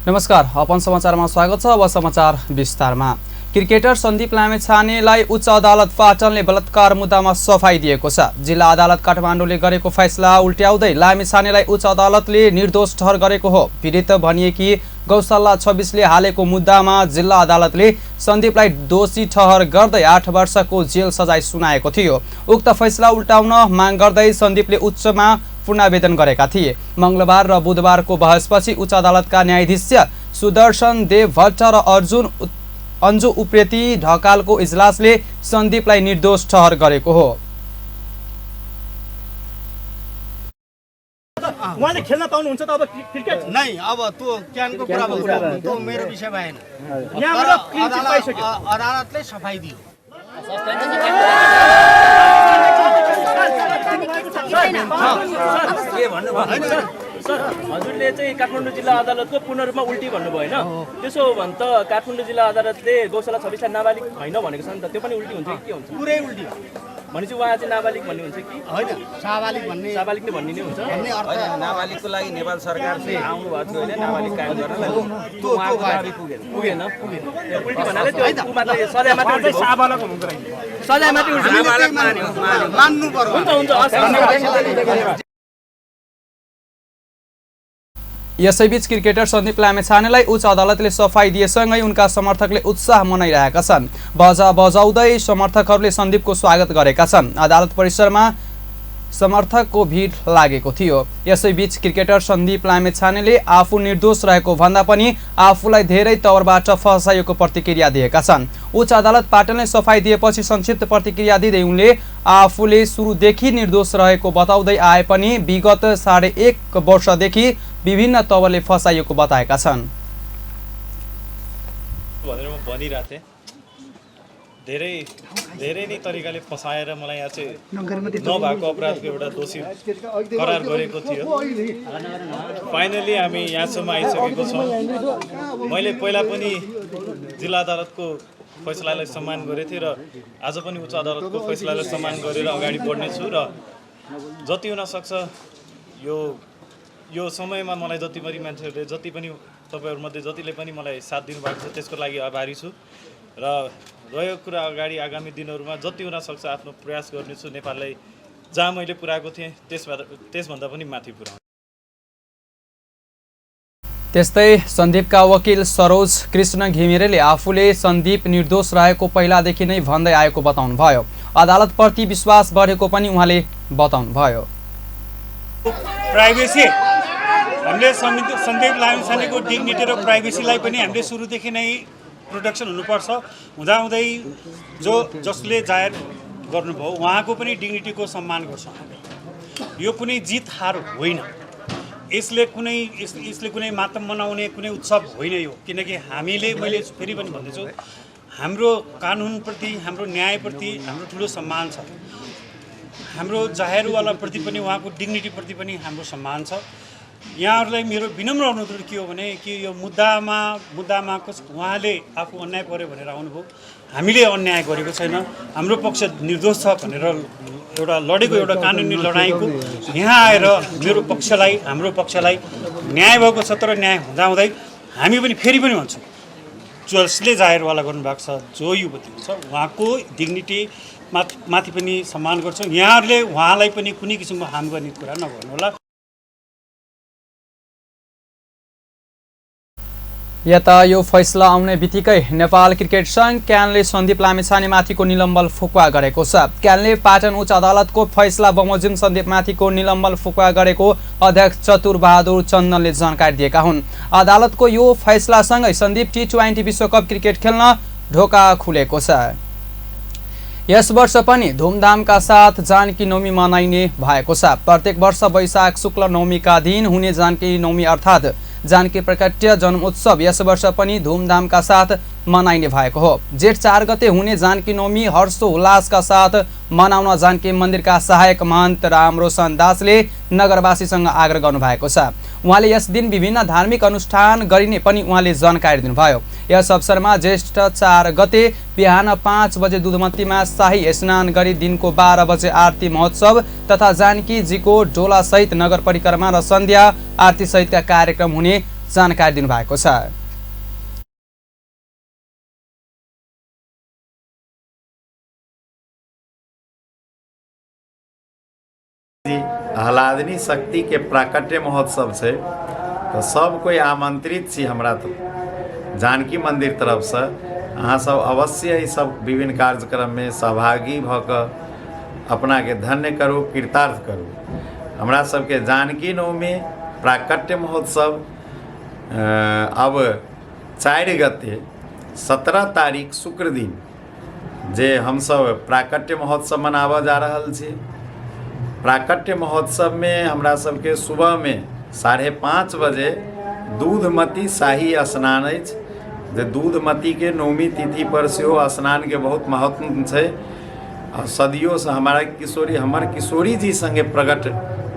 नमस्कार, अपन समाचारमा स्वागत छ। अब समाचार विस्तारमा। क्रिकेटर सन्दीप लामिछानेलाई उच्च अदालत पाटनले बलात्कार मुद्दामा सफाई दिएको छ। जिल्ला अदालत काठमाडौँले गरेको फैसला उल्ट्याउँदै लामिछानेलाई उच्च अदालतले निर्दोष ठहर गरेको हो। पीडित भनिएकी गौशाला 26ले हालेको मुद्दामा जिल्ला अदालतले सन्दीपलाई दोषी ठहर गर्दै 8 वर्षको जेल सजाय सुनाएको थियो। उक्त फैसला उल्टाउन माग गर्दै सन्दीपले उच्चमा पुनरावेदन गरेका थिए। मंगलबार र बुधबारको बहसपछि उच्च अदालतका न्यायाधीश सुदर्शन देव भट्ट र अन्जु उप्रेती ढकालको इजलासले सन्दीपलाई निर्दोष ठहर गरेको हो। उहाँले खेल्न पाउनुहुन्छ त अब क्रिकेट नै, अब त्यो क्यानको कुरा भयो, त्यो मेरो विषय भएन। यहाँबाट क्लिन चिट पाइसक्यो, अदालतले सफाई दियो। के भन्नुभयो सर? हजुरले चाहिँ काठमाडौँ जिल्ला अदालतको पूर्ण रूपमा उल्टी भन्नुभयो होइन? त्यसो हो भने त काठमाडौँ जिल्ला अदालतले गौशाला 26 नाबालिग होइन भनेको छ नि त, त्यो पनि उल्टी हुन्छ कि के हुन्छ? पुरै उल्टी भनेपछि उहाँ चाहिँ नाबालिग भन्ने हुन्छ कि होइन? साबालिग भन्ने नाबालिगले भन्ने नै हुन्छ भन्ने अर्थ नाबालिगको लागि नेपाल सरकार चाहिँ आउनु भएको थियो होइन, नाबालिग कायम गर्न त्यो पुगेन पुगेन उल्टी भन्नाले त्यो मात्रै सजाय मात्रै उल्टी साबालक हुनुहुन्छ सजाय मात्रै उल्टी मान्नु पर्यो। हुन्छ यसैबीच क्रिकेटर सन्दीप लामिछानेलाई उच्च अदालतले सफाई दिएसँगै उनका समर्थकले उत्साह मनाइरहेका छन्। बाजा बजाउँदै समर्थकहरूले सन्दीपको स्वागत गरेका छन्। अदालत परिसरमा समर्थकको भिड लागेको थियो। यसैबीच क्रिकेटर सन्दीप लामिछानेले आफू निर्दोष रहेको भन्दा पनि आफूलाई धेरै तवरबाट फसाइएको प्रतिक्रिया दिएका छन्। उच्च अदालत पाटनले सफाई दिएपछि संक्षिप्त प्रतिक्रिया दिँदै उनले आफूले सुरुदेखि निर्दोष रहेको बताउँदै आए पनि विगत 1.5 वर्षदेखि विभिन्न तवरले फसाइएको बताएका छन्। भनेर म भनिरहेको थिएँ, धेरै नै तरिकाले फसाएर मलाई यहाँ चाहिँ नभएको अपराधको एउटा दोषी करार गरेको थियो। फाइनली हामी यहाँसम्म आइसकेको छौँ। मैले पहिला पनि जिल्ला अदालतको फैसलालाई सम्मान गरेको थिएँ र आज पनि उच्च अदालतको फैसलालाई सम्मान गरेर अगाडि बढ्नेछु र जति हुनसक्छ यो समयमा मलाई जति पनि मान्छेहरूले जति पनि तपाईँहरूमध्ये जतिले पनि मलाई साथ दिनुभएको छ त्यसको लागि आभारी छु र रहेको कुरा अगाडि आगामी दिनहरूमा जति हुनसक्छ आफ्नो प्रयास गर्नेछु नेपाललाई जहाँ मैले पुऱ्याएको थिएँ त्यसभन्दा पनि माथि पुऱ्याउनु। त्यस्तै सन्दीपका वकिल सरोज कृष्ण घिमिरेले आफूले सन्दीप निर्दोष रहेको पहिलादेखि नै भन्दै आएको बताउनुभयो। अदालतप्रति विश्वास बढेको पनि उहाँले बताउनुभयो। प्राइभेसी हामीले सन्दीप लामिछानेको डिग्निटी र प्राइभेसीलाई पनि हामीले सुरुदेखि नै प्रोटेक्सन हुनुपर्छ। हुँदाहुँदै जसले जाहेर गर्नुभयो उहाँको पनि डिग्निटीको सम्मान गर्छ। यो कुनै जित हार होइन, यसले कुनै मातम मनाउने कुनै उत्सव होइन यो। किनकि मैले फेरि पनि भन्दैछु, हाम्रो कानुनप्रति हाम्रो न्यायप्रति हाम्रो ठुलो सम्मान छ। हाम्रो जाहेरवालाप्रति पनि उहाँको डिग्निटीप्रति पनि हाम्रो सम्मान छ। यहाँहरूलाई मेरो विनम्र अनुरोध के हो भने कि यो मुद्दामा उहाँले आफू अन्याय पर्यो भनेर आउनुभयो। हामीले अन्याय गरेको छैन, हाम्रो पक्ष निर्दोष छ भनेर एउटा लडेको एउटा कानुनी लडाइँको यहाँ आएर हाम्रो पक्षलाई न्याय भएको छ। तर न्याय हुँदाहुँदै हामी पनि फेरि पनि भन्छौँ, जसले जाहेरवाला गर्नुभएको छ, जो युवती छ, उहाँको डिग्निटी माथि पनि सम्मान गर्छौँ। यहाँहरूले उहाँलाई पनि कुनै किसिमको हार्म गर्ने कुरा नगर्नुहोला। यता यो फैसला आउने बित्तिकै नेपाल क्रिकेट संघ क्यानले सन्दीप लामिछानेमाथिको निलम्बन फुकुवा गरेको छ। क्यानले पाटन उच्च अदालतको फैसला बमोजिम सन्दीपमाथिको निलम्बन फुकुवा गरेको अध्यक्ष चतुरबहादुर चन्दनले जानकारी दिएका हुन्। अदालतको यो फैसलासँगै सन्दीप T20 विश्वकप क्रिकेट खेल्न ढोका खुलेको छ। यस वर्ष पनि धुमधामका साथ जानकी नवमी मनाइने भएको छ। प्रत्येक वर्ष वैशाख शुक्ल नवमीका दिन हुने जानकी नवमी अर्थात् जानकी प्रकट्य जन्मोत्सव यस वर्ष पनि धुमधामका साथ मनाइने भएको हो। जेठ 4 गते हुने जानकी नवमी हर्षोल्लासका साथ मनाउन जानकी मन्दिरका सहायक महन्त रामरोशन दासले नगरवासीसँग आग्रह गर्नुभएको छ। उहाँले यस दिन विभिन्न धार्मिक अनुष्ठान गरिने पनि उहाँले जानकारी दिनुभयो। यस अवसरमा जेष्ठ 4 गते बिहान 5 बजे दुधमतीमा शाही स्नान गरी दिनको 12 बजे आरती महोत्सव तथा जानकीजीको डोला सहित नगर परिक्रमा र सन्ध्या आरती सहितका कार्यक्रम हुने जानकारी दिनुभएको छ। आह्लादनी शक्ति के प्राकट्य महोत्सव छै, तो सब कोई आमंत्रित छी हमरा तो जानकी मंदिर तरफ से। अहाँ सब अवश्य ई सब विभिन्न कार्यक्रम में सहभागी भ कऽ अपना के धन्य करू, कृतार्थ करू। हमरा सबके जानकी नवमी प्राकट्य महोत्सव अब 4 गते 17 तारीख शुक्र दिन जे हम सब प्राकट्य महोत्सव मनाबऽ जा रहल छी। प्राकट्य महोत्सव में हमरा सबके सुबह में 5:30 बजे दूधमती शाही स्नान अछि, जे दूधमती के नवमी तिथि पर सेहो स्नान के बहुत महत्व छै। और सदियों से हमर किशोरी जी संगे प्रकट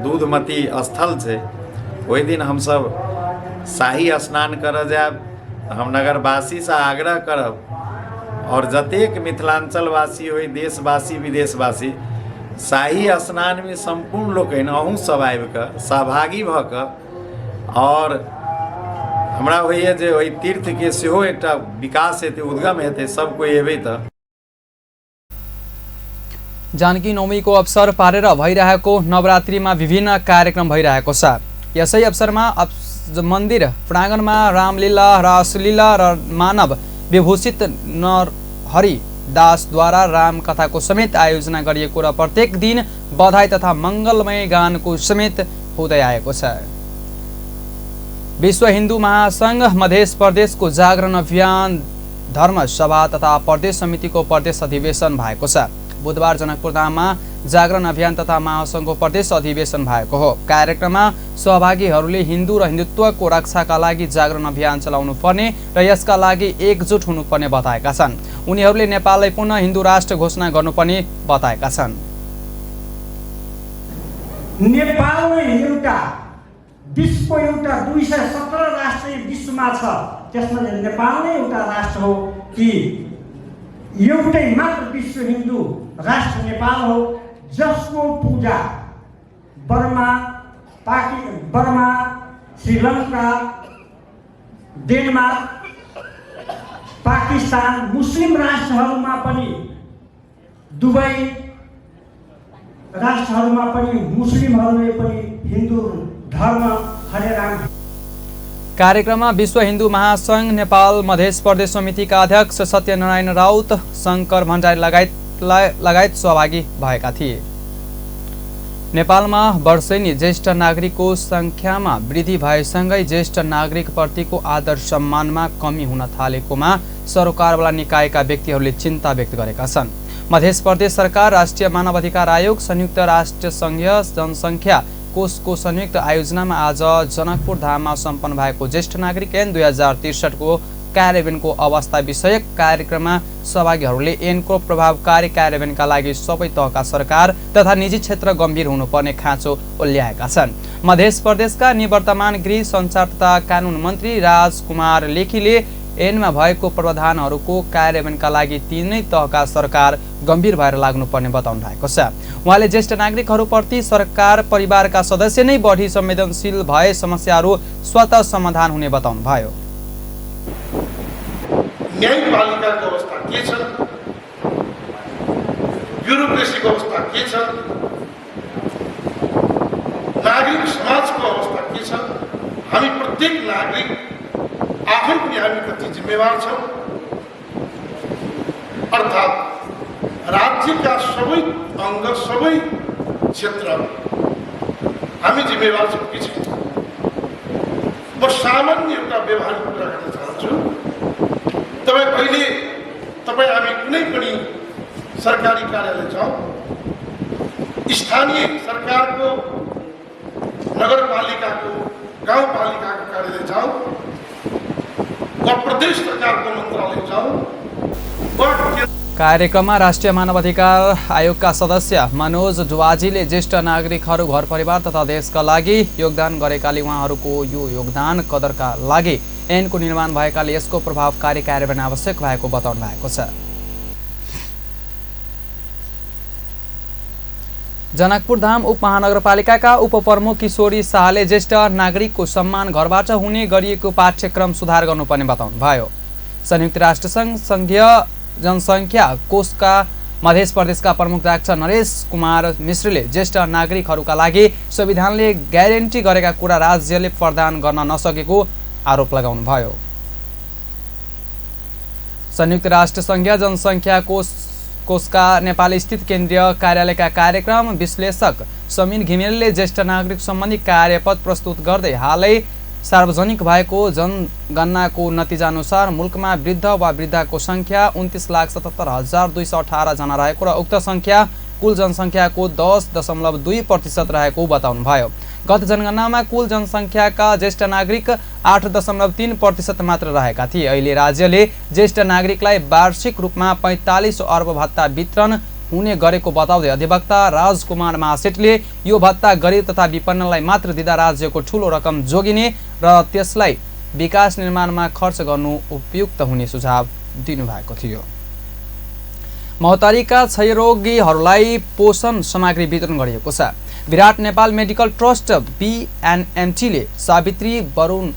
दूधमती स्थल छै। ओहि दिन हम सब शाही स्नान करऽ जायब। हम नगरवासी से आग्रह करब और जतेक मिथिलांचल वासी होई, देशवासी विदेशवासी, शाही स्नान में संपूर्ण लोकनि अहूँ सब आबि कऽ सहभागी भऽ कऽ, और हमरा होइए जे ओहि तीर्थ के सेहो एकटा विकास हेतै, उद्गम हेतै, सब कोई एबै तऽ। जानकी नवमीको अवसर पारेर भइरहेको नवरात्रिमा विभिन्न कार्यक्रम भइरहेको छ। यसै अवसरमा मन्दिर प्राङ्गणमा रामलीला, रासलीला र मानव विभूषित नरहरि दासद्वारा राम कथाको समेत आयोजना गरिएको र प्रत्येक दिन बधाई तथा मङ्गलमय गानको समेत हुँदै आएको छ। विश्व हिन्दू महासंघ मध्य प्रदेशको जागरण अभियान धर्म सभा तथा प्रदेश समितिको प्रदेश अधिवेशन भएको छ। बुधबार जनकपुर धाममा जागरण अभियान तथा महासंघको प्रदेश अधिवेशन भएको हो। कार्यक्रममा सहभागीहरूले हिन्दू र हिन्दुत्वको रक्षाका लागि जागरण अभियान चलाउनु पर्ने र यसका लागि एकजुट हुनुपर्ने बताएका छन्। उनीहरूले नेपाललाई पुनः हिन्दू राष्ट्र घोषणा गर्नुपर्ने बताएका छन्। नेपाल एउटा विश्वको एउटा 217 राष्ट्र विश्वमा छ, त्यसमा नेपाल नै एउटा राष्ट्र हो कि एउटै मात्र विश्व हिन्दू राष्ट्र नेपाल हो, जसको पूजा बर्मा, श्रीलङ्का, डेनमार्क, पाकिस्तान मुस्लिम राष्ट्रहरूमा पनि, दुबई राष्ट्रहरूमा पनि मुस्लिमहरूले पनि हिन्दू धर्म हरे राम। कार्यक्रममा विश्व हिन्दू महासंघ नेपाल मध्य प्रदेश समितिका अध्यक्ष सत्यनारायण राउत, शङ्कर भण्डारी लगायत सहभागी भएका थिए। नेपालमा वर्षेनी ज्येष्ठ नागरिकको संख्यामा वृद्धि भएसँगै ज्येष्ठ नागरिकप्रतिको आदर सम्मानमा कमी हुन थालेकोमा सरकारवाला निकायका व्यक्तिहरूले चिन्ता व्यक्त गरेका छन्। मध्य प्रदेश सरकार, राष्ट्रिय मानव अधिकार आयोग, संयुक्त राष्ट्र संघीय जनसङ्ख्या कोषको संयुक्त आयोजनामा आज जनकपुर धाममा सम्पन्न भएको ज्येष्ठ नागरिक ऐन 2063 को कार्यान्वयनको अवस्था विषयक कार्यक्रममा सहभागीहरूले ऐनको प्रभावकारी कार्यान्वयनका लागि सबै तहका सरकार तथा निजी क्षेत्र गम्भीर हुनुपर्ने खाँचो उल्याएका छन्। मध्य प्रदेशका निवर्तमान गृह सञ्चार तथा कानुन मन्त्री राजकुमार लेखीले ऐनमा भएको प्रावधानहरूको कार्यान्वयनका लागि तीनै तहका सरकार गम्भीर भएर लाग्नुपर्ने बताउनु भएको छ। उहाँले ज्येष्ठ नागरिकहरूप्रति सरकार परिवारका सदस्य नै बढी संवेदनशील भए समस्याहरू स्वतः समाधान हुने बताउनु भयो। न्यायपालिकाको अवस्था के छ, ब्युरोक्रेसीको अवस्था के छ, नागरिक समाजको अवस्था के छ, हामी प्रत्येक नागरिक आफै पनि हामी कति जिम्मेवार छौँ, अर्थात् राज्यका सबै अङ्ग सबै क्षेत्र हामी जिम्मेवार छौँ कि छैन। म सामान्य एउटा व्यवहारिक कुरा गर्न चाहन्छु। तपाईँ हामी कुनै पनि सरकारी कार्यालय जाउँ, स्थानीय सरकारको, नगरपालिकाको, गाउँपालिकाको कार्यालय जाउँ वा प्रदेश सरकारको मन्त्रालय जाउँ। कार्यक्रममा राष्ट्रिय मानवाधिकार आयोगका सदस्य मनोज जुवाजीले ज्येष्ठ नागरिकहरू घर परिवार तथा देशका लागि योगदान गरेकाले उहाँहरूको यो योगदान कदरका लागि ऐनको निर्माण भएकाले यसको प्रभावकारी कार्यान्वयन आवश्यक भएको बताउनु भएको छ। जनकपुर धाम उपमहानगरपालिकाका उपप्रमुख किशोरी शाहले ज्येष्ठ नागरिकको सम्मान घरबाट हुने गरिएको पाठ्यक्रम सुधार गर्नुपर्ने बताउनुभयो। संयुक्त राष्ट्रसङ्घ संघीय जनसङ्ख्या कोषका मध्य प्रदेशका प्रमुख डाक्टर नरेश कुमार मिश्रले ज्येष्ठ नागरिकहरूका लागि संविधानले ग्यारेन्टी गरेका कुरा राज्यले प्रदान गर्न नसकेको आरोप लगाउनुभयो। संयुक्त राष्ट्र संघीय जनसङ्ख्या कोषका नेपाल स्थित केन्द्रीय कार्यालयका कार्यक्रम विश्लेषक समीर घिमिरेले ज्येष्ठ नागरिक सम्बन्धी कार्यपत्र प्रस्तुत गर्दै हालै सार्वजनिक भएको जनगणनाको नतिजा अनुसार मुलुकमा वृद्ध वा वृद्धाको सङ्ख्या 29,77,218 जना रहेको र उक्त सङ्ख्या कुल जनसङ्ख्याको 10.2% रहेको बताउनुभयो। गत जनगणनामा कुल जनसङ्ख्याका ज्येष्ठ नागरिक 8.3% मात्र रहेका थिए। अहिले राज्यले ज्येष्ठ नागरिकलाई वार्षिक रूपमा 45 अर्ब भत्ता वितरण हुने गरेको बताउँदै अधिवक्ता राजकुमार महासेठले यो भत्ता गरिब तथा विपन्नलाई मात्र दिँदा राज्यको ठूलो रकम जोगिने र त्यसलाई विकास निर्माणमा खर्च गर्नु उपयुक्त हुने सुझाव दिनुभएको थियो। महोत्तरीका क्षयरोगीहरूलाई पोषण सामग्री वितरण गरिएको छ। विराट नेपाल मेडिकल ट्रस्ट BNMT ले सावित्री वरुण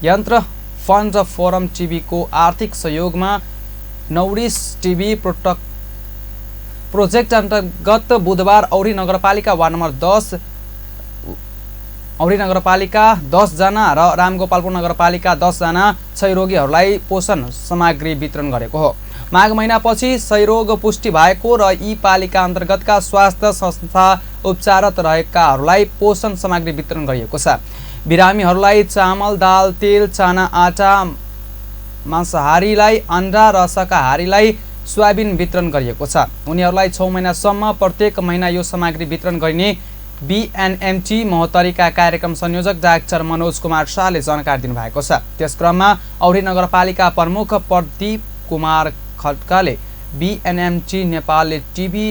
यन्त्र फन्ड फोरम टिभीको आर्थिक सहयोगमा नौरिस टिभी प्रोजेक्ट अन्तर्गत बुधबार औरी नगरपालिका वार्ड नम्बर 10 औरी नगरपालिका 10 जना र रामगोपालपुर नगरपालिका 10 जना क्षयरोगीहरूलाई पोषण सामग्री वितरण गरेको हो। माघ महिनापछि क्षयरोग पुष्टि भएको र यी पालिका अन्तर्गतका स्वास्थ्य संस्था उपचाररत रहेकाहरूलाई पोषण सामग्री वितरण गरिएको छ। बिरामीहरूलाई चामल, दाल, तेल, चना, आटा, मांसाहारीलाई अन्डा र शाकाहारीलाई सोयाबिन वितरण गरिएको छ। उनीहरूलाई 6 महिनासम्म प्रत्येक महिना यो सामग्री वितरण गरिने BNMT महोत्तरीका कार्यक्रम संयोजक डाक्टर मनोज कुमार शाहले जानकारी दिनुभएको छ। त्यस क्रममा औरी नगरपालिका प्रमुख प्रदीप कुमार खड्काले BNMT नेपालले टिभी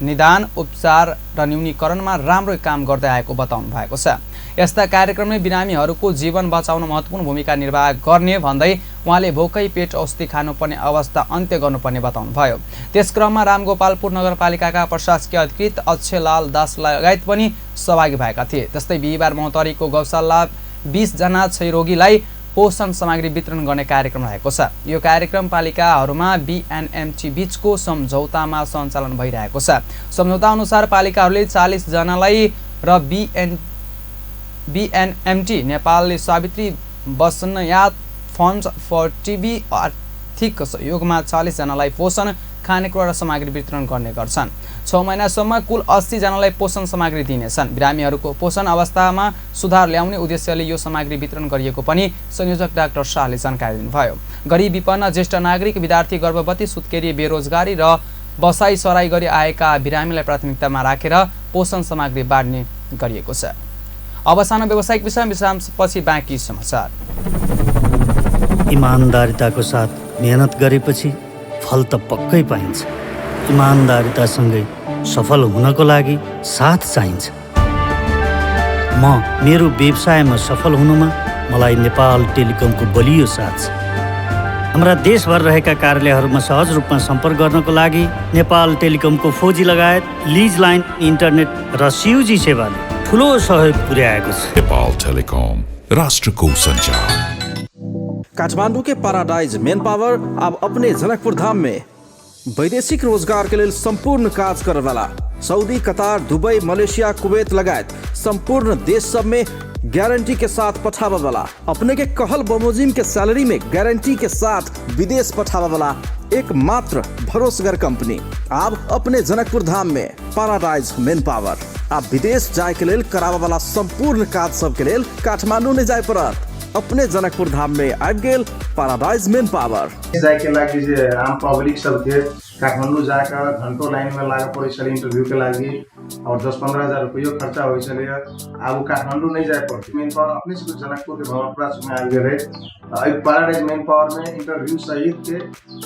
निदान, उपचार र न्यूनीकरणमा राम्रो काम गर्दै आएको बताउनु भएको छ। यस्ता कार्यक्रमले बिरामीहरूको जीवन बचाउन महत्त्वपूर्ण भूमिका निर्वाह गर्ने भन्दै उहाँले भोकै पेट औषधि खानुपर्ने अवस्था अन्त्य गर्नुपर्ने बताउनुभयो। त्यस क्रममा रामगोपालपुर नगरपालिकाका प्रशासकीय अधिकृत अक्षयलाल दास लगायत पनि सहभागी भएका थिए। त्यस्तै बिहिबार महोत्तरीको गौशाला 20 जना क्षयरोगीलाई पोषण सामग्री वितरण गर्ने कार्यक्रम रहेको छ। यो कार्यक्रम पालिकाहरूमा BNMT बीचको सम्झौतामा सञ्चालन भइरहेको छ। सम्झौता अनुसार पालिकाहरूले 40 जनालाई र BNMT नेपालले सावित्री बस्नयाद फन्ड फर टिभी आर्थिक सहयोगमा 40 जनालाई पोषण खानेकुरा र सामग्री वितरण गर्ने गर्छन्। 6 महिनासम्म कुल 80 जनालाई पोषण सामग्री दिनेछन्। बिरामीहरूको पोषण अवस्थामा सुधार ल्याउने उद्देश्यले यो सामग्री वितरण गरिएको पनि संयोजक डाक्टर शाहले जानकारी दिनुभयो। गरिब विपन्न ज्येष्ठ नागरिक, विद्यार्थी, गर्भवती, सुत्केरी, बेरोजगारी र बसाई सराई गरी आएका बिरामीलाई प्राथमिकतामा राखेर पोषण सामग्री बाँड्ने गरिएको छ। अब सानो व्यावसायिक विश्रामपछि बाँकी समाचार। इमानदारिताको साथ मेहनत गरेपछि फल त पक्कै पाइन्छ। इमानदारितासँगै सफल हुनको लागि साथ चाहिन्छ। म मेरो व्यवसायमा सफल हुनुमा मलाई नेपाल टेलिकमको बलियो साथ छ। हाम्रा देशभर रहेका कार्यालयहरूमा सहज रूपमा सम्पर्क गर्नको लागि नेपाल टेलिकमको 4G लगायत लिज लाइन, इन्टरनेट र CUG सेवाले ठुलो सहयोग पुर्याएको छ। नेपाल टेलिकम, राष्ट्रको संचार। काठमांडू के पैराडाइज मैन पावर अब अपने जनकपुर धाम में वैदेशिक रोजगार के लिए संपूर्ण कार्य करे वाला Saudi, Qatar, Dubai, Malaysia, Kuwait लगायत संपूर्ण देश सब में गारंटी के साथ पठावा वाला, अपने के कहल बमोजिम के सैलरी में गारंटी के साथ विदेश पठावा वाला एकमात्र भरोसेगर कंपनी अब अपने जनकपुर धाम में पैराडाइज मैन पावर। आप विदेश जाए के लिए करावा वाला संपूर्ण कार्य सब के लिए काठमांडू ने जाए पड़त अपने जनकपुर धाम में आबि गेल पैराडाइज मैन पावर। जाए के लागि जे आम पब्लिक सब थे काठमांडू जाकर घंटों लाइन में लागे पड़े छले इंटरव्यू के लागि और 10-15 हजार रुपया खर्चा होई छले। अब काठमांडू नहीं जाए पड़ते। मैन पावर अपने से जनकपुर के भवनपुरा में आ गए रहे। पैराडाइज मैन पावर में इंटरव्यू सहित के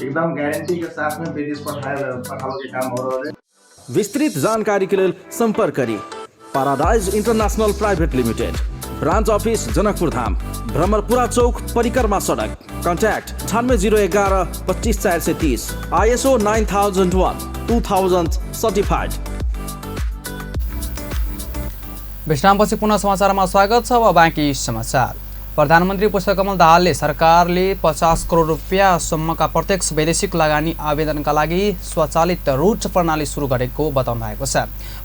एकदम गारंटी के साथ में विदेश पठावे के काम हो रहा है। विस्तृत जानकारी के लिए संपर्क करी paradise international private limited, branch office Janakpur Dham, Bhramarpura चौक, परिक्रमा सड़क। Contact 9801 25 430, ISO 9001 2000 certified. विश्रामपछि पुनः समाचारमा स्वागत छ। अब बाँकी समाचार। प्रधानमन्त्री पुष्पकमल दाहालले सरकारले 50 करोड रुपियाँसम्मका प्रत्यक्ष वैदेशिक लगानी आवेदनका लागि स्वचालित रूट प्रणाली सुरु गरेको बताउनु भएको छ।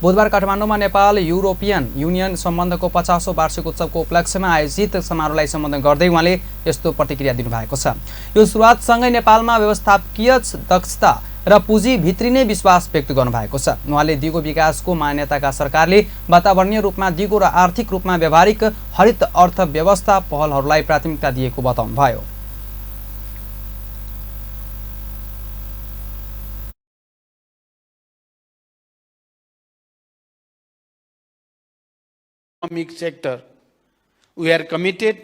बुधबार काठमाडौँमा नेपाल युरोपियन युनियन सम्बन्धको 50औं वार्षिक उत्सवको उपलक्ष्यमा आयोजित समारोहलाई सम्बोधन गर्दै उहाँले यस्तो प्रतिक्रिया दिनुभएको छ। यो सुरुवातसँगै नेपालमा व्यवस्थापकीय दक्षता र पुँजी भित्रिने विश्वास व्यक्त गर्नुभएको छ। उहाँले दिगो विकासको मान्यताका सरकारले वातावरणीय रूपमा दिगो र आर्थिक रूपमा व्यावहारिक हरित अर्थव्यवस्था पहलहरूलाई प्राथमिकता दिएको बताउनुभयो। Economic sector. We are committed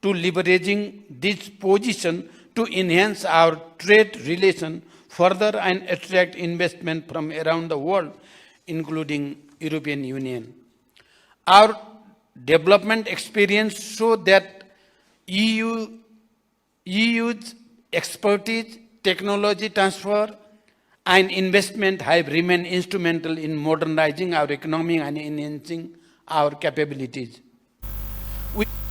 to leveraging this position to enhance our trade relation further and attract investment from around the world, including European Union. Our development experience show that EU's expertise, technology transfer, and investment have remained instrumental in modernizing our economy and enhancing our capabilities.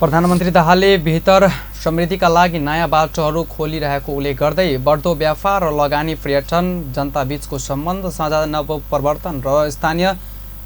प्रधानमन्त्री दाहालले बेहतर समृद्धिका लागि नयाँ बाटोहरू खोलिरहेको उल्लेख गर्दै बढ्दो व्यापार र लगानी, पर्यटन, जनताबीचको सम्बन्ध, साझा नवप्रवर्तन र स्थानीय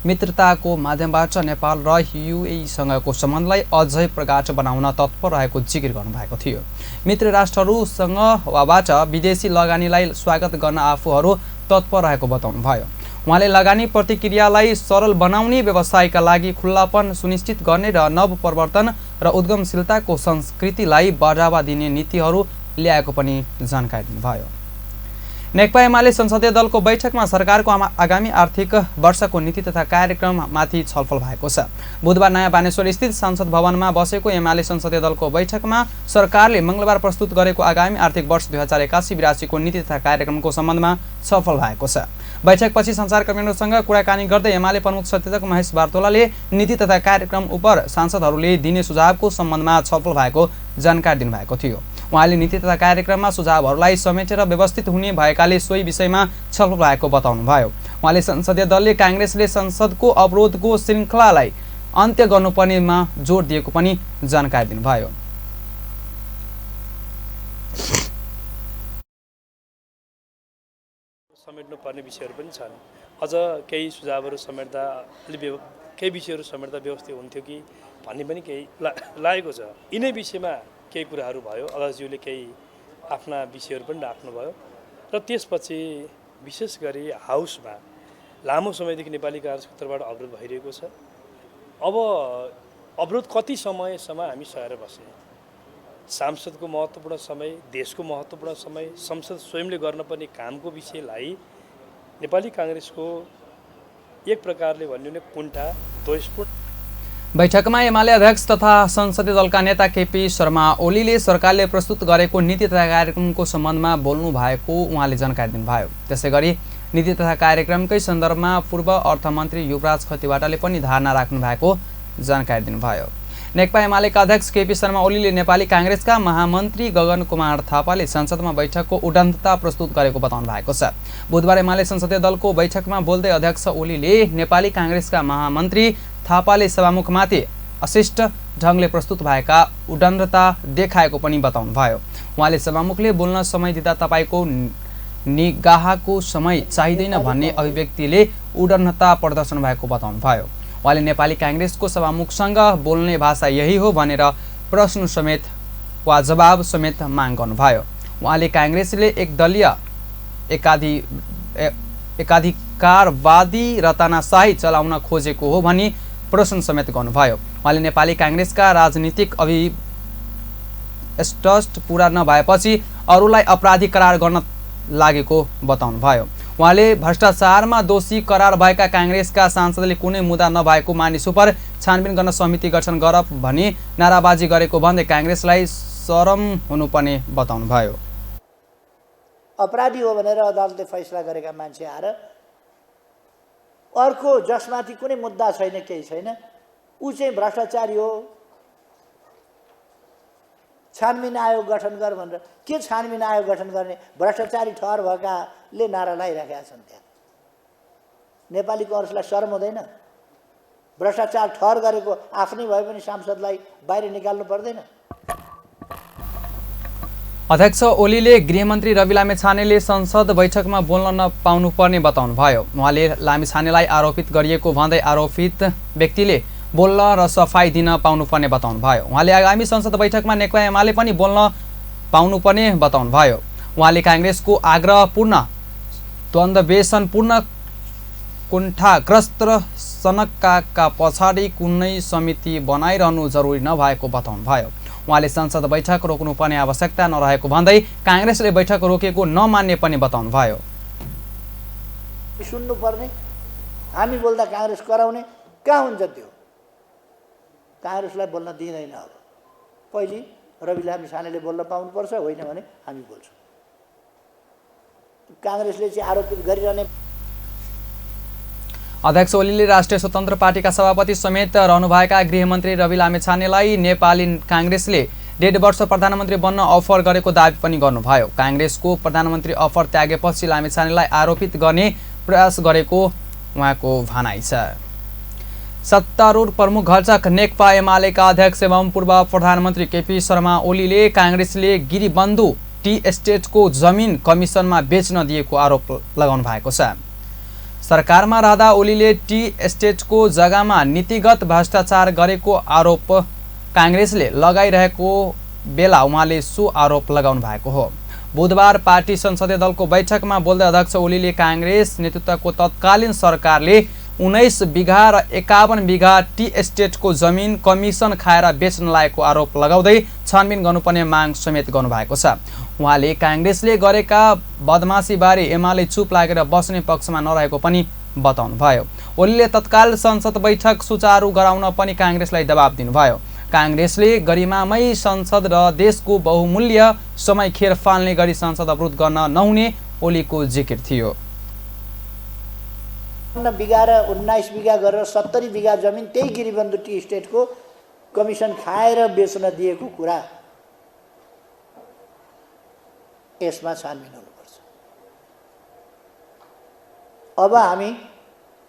मित्रताको माध्यमबाट नेपाल र युएईसँगको सम्बन्धलाई अझै प्रगाढ बनाउन तत्पर रहेको जिकिर गर्नुभएको थियो। मित्र राष्ट्रहरूसँगबाट विदेशी लगानीलाई स्वागत गर्न आफूहरू तत्पर रहेको बताउनुभयो। उहाँले लगानी प्रतिक्रियालाई सरल बनाउने, व्यवसायका लागि खुल्लापन सुनिश्चित गर्ने र नवप्रवर्तन र उद्यमशीलताको संस्कृतिलाई बढावा दिने नीतिहरू ल्याएको पनि जानकारी दिनुभयो। नेकपा एमाले संसदीय दलको बैठकमा सरकारको आगामी आर्थिक वर्षको नीति तथा कार्यक्रममाथि छलफल भएको छ। बुधबार नयाँ बानेश्वर स्थित संसद भवनमा बसेको एमाले संसदीय दलको बैठकमा सरकारले मंगलबार प्रस्तुत गरेको आगामी आर्थिक वर्ष 2081-82 को नीति तथा कार्यक्रमको सम्बन्धमा छलफल भएको छ। बैठकपछि सञ्चारकर्मीहरूसँग कुराकानी गर्दै एमाले प्रमुख सचेतक महेश बार्तोलाले नीति तथा कार्यक्रम उप सांसदहरूले दिने सुझावको सम्बन्धमा छलफल भएको जानकारी दिनुभएको थियो। उहाँले नीति तथा कार्यक्रममा सुझावहरूलाई समेटेर व्यवस्थित हुने भएकाले सोही विषयमा छलफल भएको बताउनुभयो। उहाँले संसदीय दलले कांग्रेसले संसदको अवरोधको श्रृङ्खलालाई अन्त्य गर्नुपर्नेमा जोड दिएको पनि जानकारी दिनुभयो। समेट्नु पर्ने विषयहरू पनि छन्। अझ केही सुझावहरू समेट्दा केही विषयहरू समेट्दा व्यवस्थित हुन्थ्यो कि भन्ने पनि केही लागेको छ। यिनै विषयमा केही कुराहरू भयो। अगस्टज्यूले केही आफ्ना विषयहरू पनि राख्नुभयो र त्यसपछि विशेष गरी हाउसमा लामो समयदेखि नेपाली कार्यक्षेत्रबाट अवरोध भइरहेको छ। अब अवरोध कति समयसम्म हामी सहेर बस्ने? सांसदको महत्त्वपूर्ण समय, देशको महत्त्वपूर्ण समय, संसद स्वयंले गर्नुपर्ने कामको विषयलाई नेपाली कांग्रेसको एक प्रकारले भन्नु भने कुण्ठा, दोषपूर्ण। बैठकमा एमाले अध्यक्ष तथा संसदीय दलका नेता केपी शर्मा ओलीले सरकारले प्रस्तुत गरेको नीति तथा कार्यक्रमको सम्बन्धमा बोल्नु भएको उहाँले जानकारी दिनुभयो। त्यसैगरी नीति तथा कार्यक्रमकै सन्दर्भमा पूर्व अर्थमन्त्री युवराज खतिवटाले पनि धारणा राख्नु भएको जानकारी दिनुभयो। नेकपा एमालेका अध्यक्ष केपी शर्मा ओलीले नेपाली कांग्रेसका महामन्त्री गगन कुमार थापाले संसदमा बैठकको उडन्तता प्रस्तुत गरेको बताउनु भएको छ। बुधबार एमाले संसदीय दलको बैठकमा बोल्दै अध्यक्ष ओलीले नेपाली कांग्रेसका महामन्त्री थापाले सभामुखमाथि अशिष्ट ढङ्गले प्रस्तुत भएका उडन्तता देखाएको पनि बताउनुभयो। उहाँले सभामुखले बोल्न समय दिँदा तपाईको निगाहको समय चाहिँदैन भन्ने अभिव्यक्तिले उडन्तता प्रदर्शन भएको बताउनुभयो। उहाँले नेपाली कांग्रेसको सभामुखसँग बोल्ने भाषा यही हो भनेर प्रश्न समेत वा जवाब समेत माग गर्नुभयो। उहाँले कांग्रेसले एकदलीय एकाधिकारवादी र तानाशाही चलाउन खोजेको हो भनी प्रश्न समेत गर्नुभयो। उहाँले नेपाली कांग्रेसका राजनीतिक अभिष्ट पूरा नभएपछि अरूलाई अपराधी करार गर्न लागेको बताउनुभयो। उहाँले भ्रष्टाचारमा दोषी करार भएका कांग्रेसका सांसदले कुनै मुद्दा नभएको मानिस उपर छानबिन गर्न समिति गठन गर भनी नाराबाजी गरेको भन्दै कांग्रेसलाई शरम हुनुपर्ने बताउनुभयो। अपराधी हो भनेर अदालतले फैसला गरेका मान्छे आएर अर्को जसमाथि कुनै मुद्दा छैन, केही छैन, ऊ चाहिँ भ्रष्टाचारी हो, छानबिन आयोग गठन गर भनेर के छानबिन आयोग गठन गर्ने? भ्रष्टाचारी ठहर भएकाले नारा लगाइरहेका छन्। त्यहाँ नेपालीको अरूलाई शर्म हुँदैन? भ्रष्टाचार ठहर गरेको आफ्नै भए पनि सांसदलाई बाहिर निकाल्नु पर्दैन। अध्यक्ष ओलीले गृहमन्त्री रवि लामिछानेले संसद बैठकमा बोल्न नपाउनुपर्ने बताउनुभयो। उहाँले लामिछानेलाई आरोपित गरिएको भन्दै आरोपित व्यक्तिले बोल्न र सफाई दिन पाउनुपर्ने बताउनुभयो। उहाँले आगामी संसद बैठकमा नेकपा एमाले पनि बोल्न पाउनुपर्ने बताउनुभयो। उहाँले काङ्ग्रेसको आग्रहपूर्ण द्वन्द्ववेषणपूर्ण कुण्ठाग्रस्त सनक्काका पछाडि कुनै समिति बनाइरहनु जरुरी नभएको बताउनुभयो। उहाँले संसद बैठक रोक्नुपर्ने आवश्यकता नरहेको भन्दै काङ्ग्रेसले बैठक रोकेको नमान्ने पनि बताउनुभयो। सुन्नुपर्ने, हामी बोल्दा काङ्ग्रेस कराउने कहाँ हुन्छ? त्यो काङ्ग्रेसलाई बोल्न दिँदैन। अब पहिले रवि लामिछानेले बोल्न पाउनुपर्छ, होइन भने हामी बोल्छौँ। काङ्ग्रेसले चाहिँ आरोपित गरिरहने। अध्यक्ष ओलीले राष्ट्रिय स्वतन्त्र पार्टीका सभापति समेत रहनुभएका गृहमन्त्री रवि लामिछानेलाई नेपाली काङ्ग्रेसले 1.5 वर्ष प्रधानमन्त्री बन्न अफर गरेको दावी पनि गर्नुभयो। काङ्ग्रेसको प्रधानमन्त्री अफर त्यागेपछि लामिछानेलाई आरोपित गर्ने प्रयास गरेको उहाँको भनाइ छ। सत्तारूढ प्रमुख घटक नेकपा एमालेका अध्यक्ष एवं पूर्व प्रधानमन्त्री केपी शर्मा ओलीले काङ्ग्रेसले गिरिबन्धु टी एस्टेटको जमिन कमिसनमा बेच्न दिएको आरोप लगाउनु भएको छ। सरकारमा रहँदा ओलीले टी एस्टेटको जग्गामा नीतिगत भ्रष्टाचार गरेको आरोप काङ्ग्रेसले लगाइरहेको बेला उहाँले सो आरोप लगाउनु भएको हो। बुधबार पार्टी संसदीय दलको बैठकमा बोल्दै अध्यक्ष ओलीले काङ्ग्रेस नेतृत्वको तत्कालीन सरकारले 19 बिघा र 51 बिघा टी एस्टेटको जमिन कमिसन खाएर बेच्न लागेको आरोप लगाउँदै छानबिन गर्नुपर्ने माग समेत गर्नुभएको छ। उहाँले काङ्ग्रेसले गरेका बदमासीबारे एमाले चुप लागेर बस्ने पक्षमा नरहेको पनि बताउनुभयो। ओलीले तत्काल संसद बैठक सुचारू गराउन पनि काङ्ग्रेसलाई दबाब दिनुभयो। काङ्ग्रेसले गरिमामय संसद र देशको बहुमूल्य समय खेर फाल्ने गरी संसद अवरोध गर्न नहुने ओलीको जिकिर थियो। 52 बिघा र 19 बिघा गरेर 70 बिघा जमिन त्यही गिरिबन्धु टी एस्टेटको कमिसन खाएर बेच्न दिएको कुरा, यसमा छानबिन हुनुपर्छ। अब हामी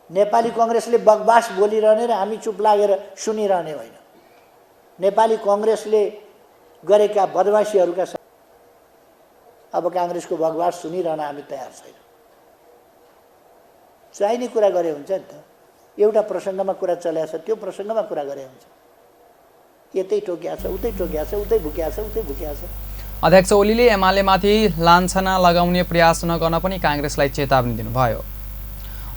नेपाली कङ्ग्रेसले बकवास बोलिरहने र हामी चुप लागेर सुनिरहने होइन। नेपाली कङ्ग्रेसले गरेका बदमासीहरूका अब काङ्ग्रेसको बकवास सुनिरहन हामी तयार छैन। चाहिने कुरा गरे हुन्छ नि त। एउटा प्रसङ्गमा कुरा चलेको छ, त्यो प्रसङ्गमा कुरा गरे हुन्छ। यतै टोकिया छ, उतै टोकिया छ, उतै भुकिया छ, उतै भुकिया छ। अध्यक्ष ओलीले एमालेमाथि लान्छना लगाउने प्रयास नगर्न पनि काङ्ग्रेसलाई चेतावनी दिनुभयो।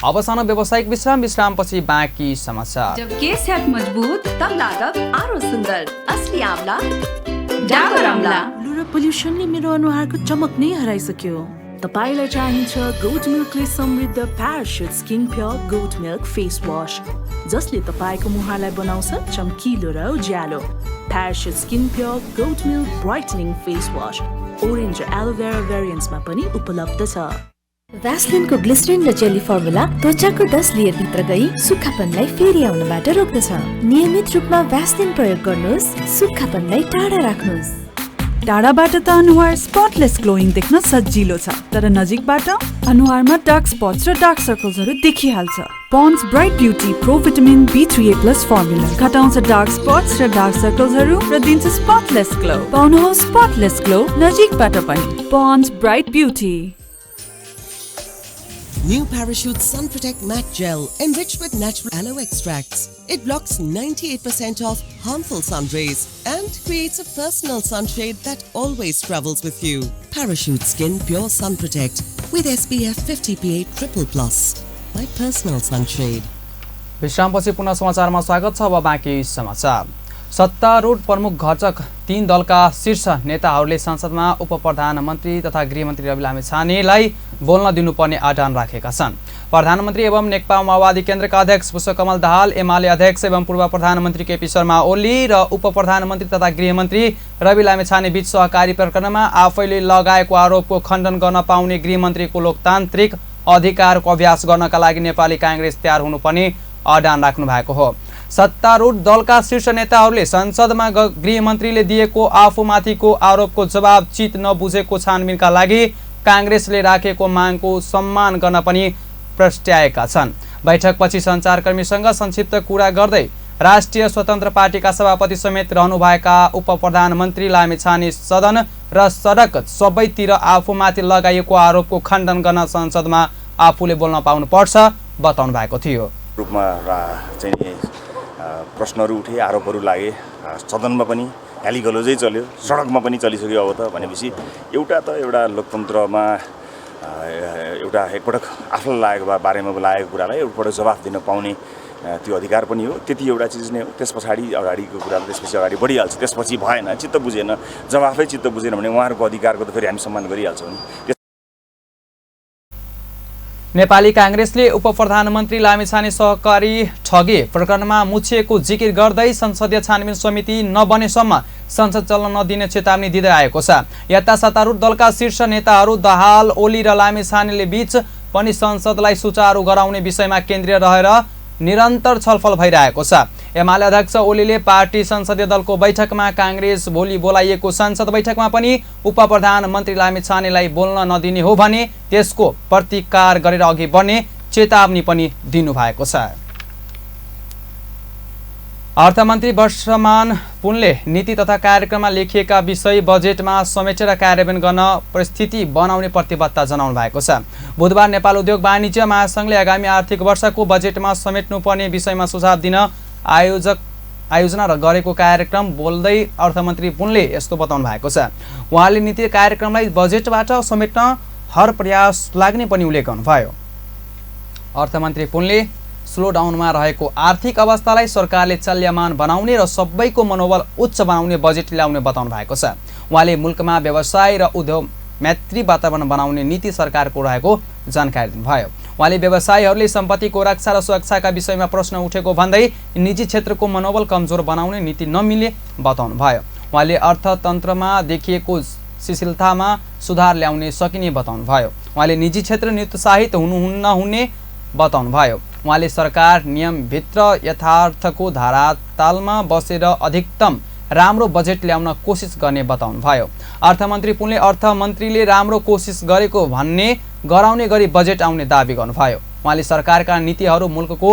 अब सानो व्यावसायिक विश्रामपछि बाँकी समाचार। जब केस है मजबूत तब लागत आरो सुन्दर असली आंवला डाबर आंवला। लुरा पोल्युसनले मेरो अनुहारको चमक नै हराइसक्यो। तपाईलाई चाहिन्छ गोट मिल्कले समृद्ध Parachute skin pure goat milk face wash, जसले तपाईको मुहारलाई बनाउँछ चम्किलो र उज्यालो। Parachute skin pure goat milk brightening face wash orange र एलोभेरा भेरिएन्ट्समा पनि उपलब्ध छ। भ्यासलिनको ग्लिसरिन र जेली फर्मुला त्वचाको डस्ट लेयर भित्र गई सुक्खापनलाई फेरि आउनबाट रोक्दछ। नियमित रूपमा भ्यासलिन प्रयोग गर्नुहोस्, सुक्खापनलाई टाढा राख्नुहोस्। टाढाबाट त अनुहार स्पटलेस ग्लोइङ देख्न सजिलो छ, तर नजिकबाट अनुहारमा डार्क स्पट्स र डार्क सर्कल्सहरू देखिहाल्छ। Pond's bright beauty pro vitamin B3A+ formula घटाउँछ डार्क स्पट्स र डार्क सर्कल्सहरू र दिन्छ स्पटलेस ग्लो। पाउनुहोस् स्पटलेस ग्लो नजिकबाट पनि। Pond's bright beauty. New Parachute Sun Protect Matte Gel enriched with natural aloe extracts. It blocks 98% of harmful sun rays and creates a personal sunshade that always travels with you. Parachute Skin Pure Sun Protect with SPF 50 PA+++. My personal sunshade. विश्रामपछि पुनः समाचारमा स्वागत छ। अब बाँकी समाचार। सत्तारूढ प्रमुख घटक 3 दलका शीर्ष नेताहरूले संसदमा उपप्रधानमन्त्री तथा गृहमन्त्री रवि लामिछानेलाई बोल्न दिनुपर्ने आह्वान राखेका छन्। प्रधानमन्त्री एवं नेकपा माओवादी केन्द्रका अध्यक्ष पुष्पकमल दाहाल, एमाले अध्यक्ष एवं पूर्व प्रधानमन्त्री केपी शर्मा ओली र उपप्रधानमन्त्री तथा गृहमन्त्री रवि लामिछाने बीच सहकारी प्रकरणमा आफैले लगाएको आरोपको खण्डन गर्न पाउने गृहमन्त्रीको लोकतान्त्रिक अधिकारको अभ्यास गर्नका लागि नेपाली काङ्ग्रेस तयार हुनुपर्ने आह्वान राख्नु भएको हो। सत्तारूढ दलका शीर्ष नेताहरूले संसदमा गृहमन्त्रीले दिएको आफूमाथिको आरोपको जवाब चित नबुझेको छानबिनका लागि काङ्ग्रेसले राखेको मागको सम्मान गर्न पनि प्रस्ट्याएका छन्। बैठकपछि सञ्चारकर्मीसँग संक्षिप्त कुरा गर्दै राष्ट्रिय स्वतन्त्र पार्टीका सभापति समेत रहनुभएका उप प्रधानमन्त्री लामिछाने सदन र सडक सबैतिर आफूमाथि लगाइएको आरोपको खण्डन गर्न संसदमा आफूले बोल्न पाउनुपर्छ बताउनु भएको थियो। रूपमा चाहिँ प्रश्नहरू उठे, आरोपहरू लागे, सदनमा पनि गालीगलोजै चल्यो, सडकमा पनि चलिसक्यो। अब त भनेपछि एउटा लोकतन्त्रमा एउटा एकपटक आफूलाई लागेको बारेमा लागेको कुरालाई एकपटक जवाफ दिन पाउने त्यो अधिकार पनि हो। त्यति एउटा चिज नै हो। त्यस पछाडि अगाडिको कुरा त्यसपछि अगाडि बढिहाल्छ। त्यसपछि भएन, चित्त बुझेन, जवाफै चित्त बुझेन भने उहाँहरूको अधिकारको त फेरि हामी सम्मान गरिहाल्छौँ नि। नेपाली कांग्रेसले उप प्रधानमन्त्री लामिछाने सहकारी ठगी प्रकरणमा मुछिएको जिकिर गर्दै संसदीय छानबिन समिति नबनेसम्म संसद चल्न नदिने चेतावनी दिँदै आएको छ। यता सत्तारूढ दलका शीर्ष नेताहरू दाहाल ओली र लामिछानेले बीच पनि संसदलाई सुचारू गराउने विषयमा केन्द्रीय रहेर निरन्तर छलफल भइरहेको छ। एमाले अध्यक्ष ओलीले पार्टी संसदीय दलको बैठकमा कांग्रेस भोलि बोलाइएको संसद बैठकमा पनि उप प्रधानमन्त्री लामिछानेलाई बोल्न नदिने हो भने त्यसको प्रतिकार गरेर अघि बढ्ने चेतावनी पनि दिनुभएको छ। अर्थमन्त्री वर्षमान पुनले नीति तथा कार्यक्रममा लेखिएका विषय बजेटमा समेटेर कार्यान्वयन गर्न परिस्थिति बनाउने प्रतिबद्धता जनाउनु भएको छ। बुधबार नेपाल उद्योग वाणिज्य महासंघले आगामी आर्थिक वर्षको बजेटमा समेट्नुपर्ने विषयमा सुझाव दिन आयोजना गरेको कार्यक्रम बोल्दै अर्थमन्त्री पुनले यस्तो बताउनु भएको छ। उहाँले नीति कार्यक्रमलाई बजेटबाट समेट्न हर प्रयास लाग्ने पनि उल्लेख गर्नुभयो। अर्थमन्त्री पुनले स्लो डाउनमा रहेको आर्थिक अवस्थालाई सरकारले चल्यमान बनाउने र सबैको मनोबल उच्च बनाउने बजेट ल्याउने बताउनु भएको छ। उहाँले मुलुकमा व्यवसाय र उद्योग मैत्री वातावरण बनाउने नीति सरकारको रहेको जानकारी दिनुभयो। उहाँले व्यवसायीहरूले सम्पत्तिको रक्षा र सुरक्षाका विषयमा प्रश्न उठेको भन्दै निजी क्षेत्रको मनोबल कमजोर बनाउने नीति नमिले बताउनु भयो। उहाँले अर्थतन्त्रमा देखिएको शिथिलतामा सुधार ल्याउने सकिने बताउनु भयो। उहाँले निजी क्षेत्र निरुत्साहित हुने बताउनु भयो। उहाँले सरकार नियमभित्र यथार्थको धारातालमा बसेर अधिकतम राम्रो बजेट ल्याउन कोसिस गर्ने बताउनु भयो। अर्थमन्त्री पुनले अर्थमन्त्रीले राम्रो कोसिस गरेको भन्ने गराउने गरी बजेट आउने दाबी गर्नुभयो। उहाँले सरकारका नीतिहरू मुलुकको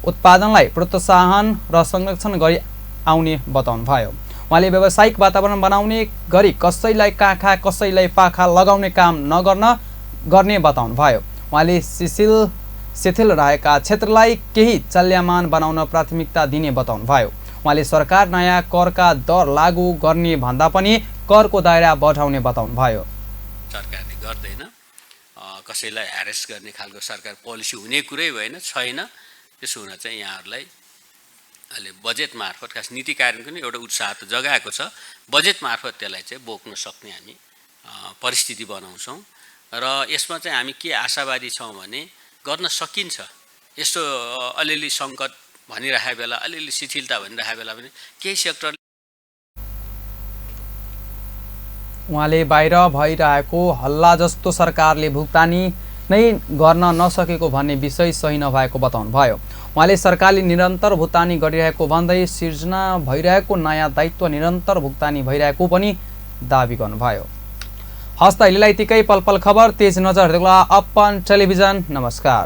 उत्पादनलाई प्रोत्साहन र संरक्षण गरी आउने बताउनु भयो। उहाँले व्यावसायिक वातावरण बनाउने गरी कसैलाई काखा कसैलाई पाखा लगाउने काम गर्ने बताउनु भयो। उहाँले शिथिल रहेका क्षेत्रलाई केही चल्यमान बनाउन प्राथमिकता दिने बताउनु भयो। उहाँले सरकार नयाँ करका दर लागू गर्ने भन्दा पनि करको दायरा बढाउने बताउनु भयो। सरकारले गर्दैन, कसैलाई एरेस्ट गर्ने खालको सरकार पोलिसी हुने कुरै भएन, छैन। त्यसो हुन चाहिँ यहाँहरूलाई अहिले बजेट मार्फत खास नीति कार्यान्वयनको नि एउटा उत्साह त जगाएको छ। बजेट मार्फत त्यसलाई चाहिँ बोक्न सक्ने हामी परिस्थिति बनाउँछौँ र यसमा चाहिँ हामी के आशावादी छौँ भने गर्न सकिन्छ। यस्तो अलिअलि सङ्कट भनिरहेको बेला, अलिअलि शिथिलता भनिरहेको बेला पनि केही सेक्टर उहाँले बाहिर भइरहेको हल्ला जस्तो सरकारले भुक्तानी नै गर्न नसकेको भन्ने विषय सही नभएको बताउनु भयो। उहाँले सरकारले निरन्तर भुक्तानी गरिरहेको भन्दै सिर्जना भइरहेको नयाँ दायित्व निरन्तर भुक्तानी भइरहेको पनि दाबी गर्नुभयो। हस्त अहिलेलाई यतिकै पल पल खबर तेज नजर हेर्दै अपन टेलिभिजन। नमस्कार।